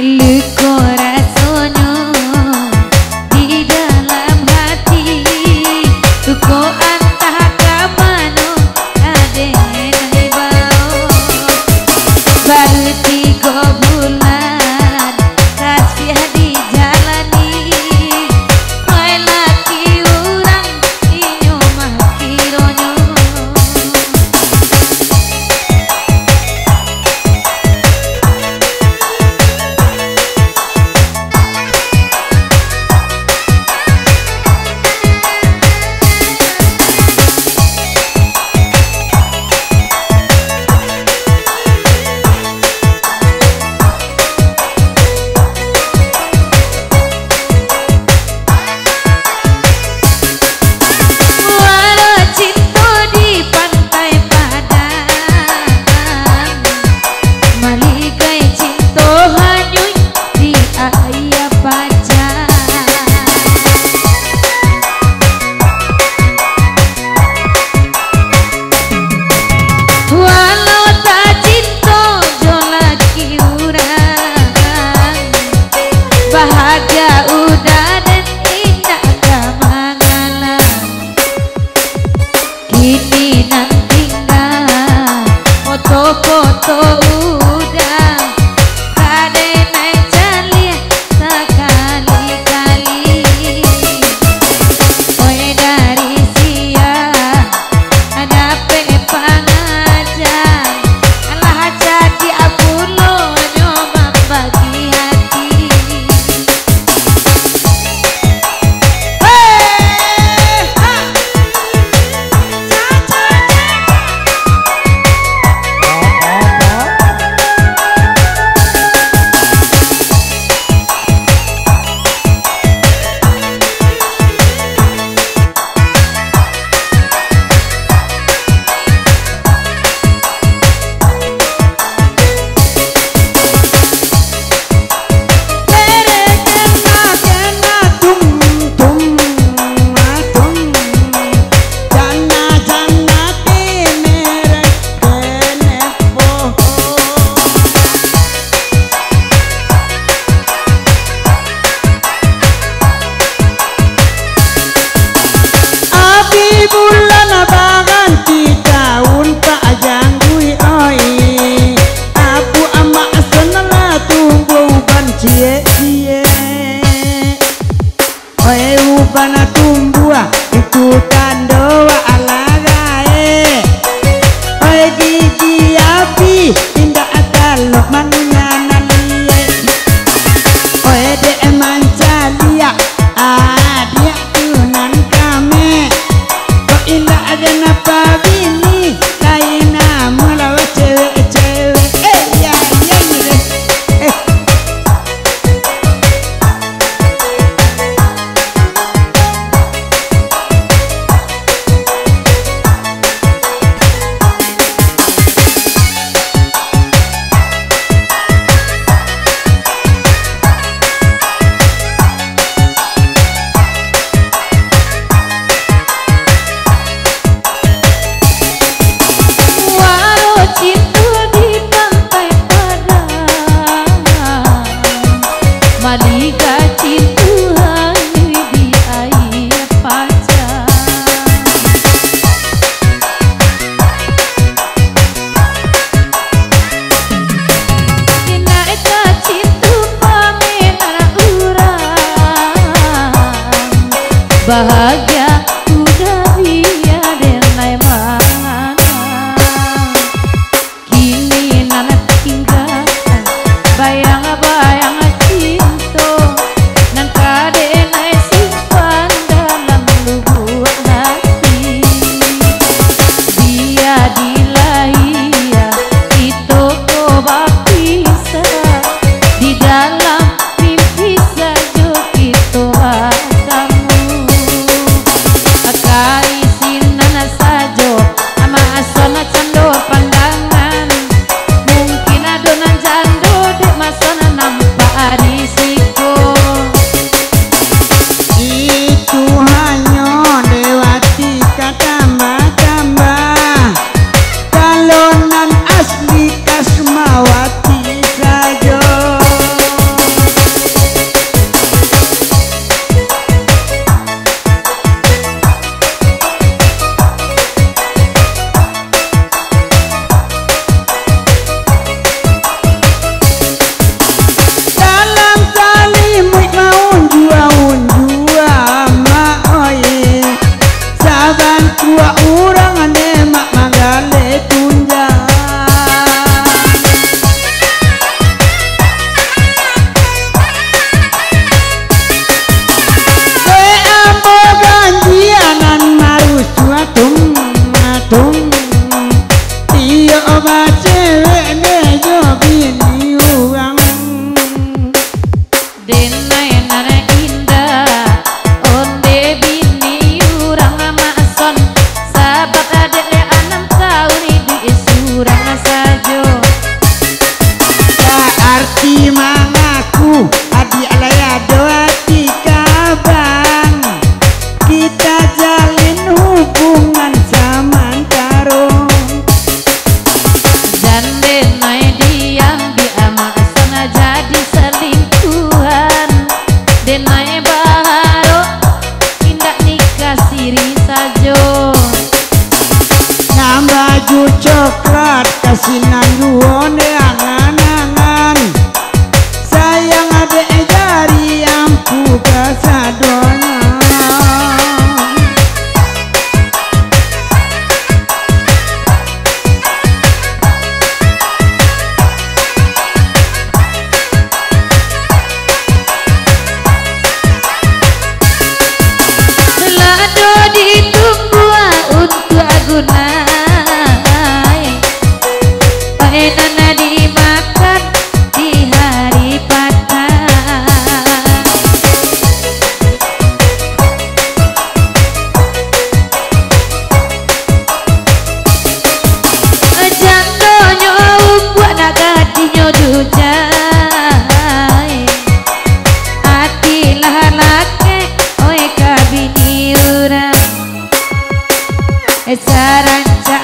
luka rasanya di dalam hati luka antah kamano aden bau baru 3 bulan kasih dijalani mai laki urang inyo mah kironyo bahagia udah dan indah kemana kini nan tinggal foto-foto udah kade naik jali sekali-kali oi dari siang ada pengajar alah jadi apulo nyoba bagi hati. Bulan baganti tahun tak janggui oi abu ama senala tunggu uban cie-cie oi uban tumbuh itu tandoa alagae oi gigi api indah atalok manana lie oi de emancalia adia tunan kame indah ada napa bini lain mula cewek-cewek ya deh cinta di pantai Padang Malika cinta di air pacar Inaika cinta pameran urang bahagia udah biar denai mana kini nana tinggal bayang-bayang cinta nang kade naik simpan dalam lubuk hati dia dilahia itu coba pisah di dalam mimpi saja kita kamu suwone angan-angan sayang adek jari ampu kesadonya. Saranca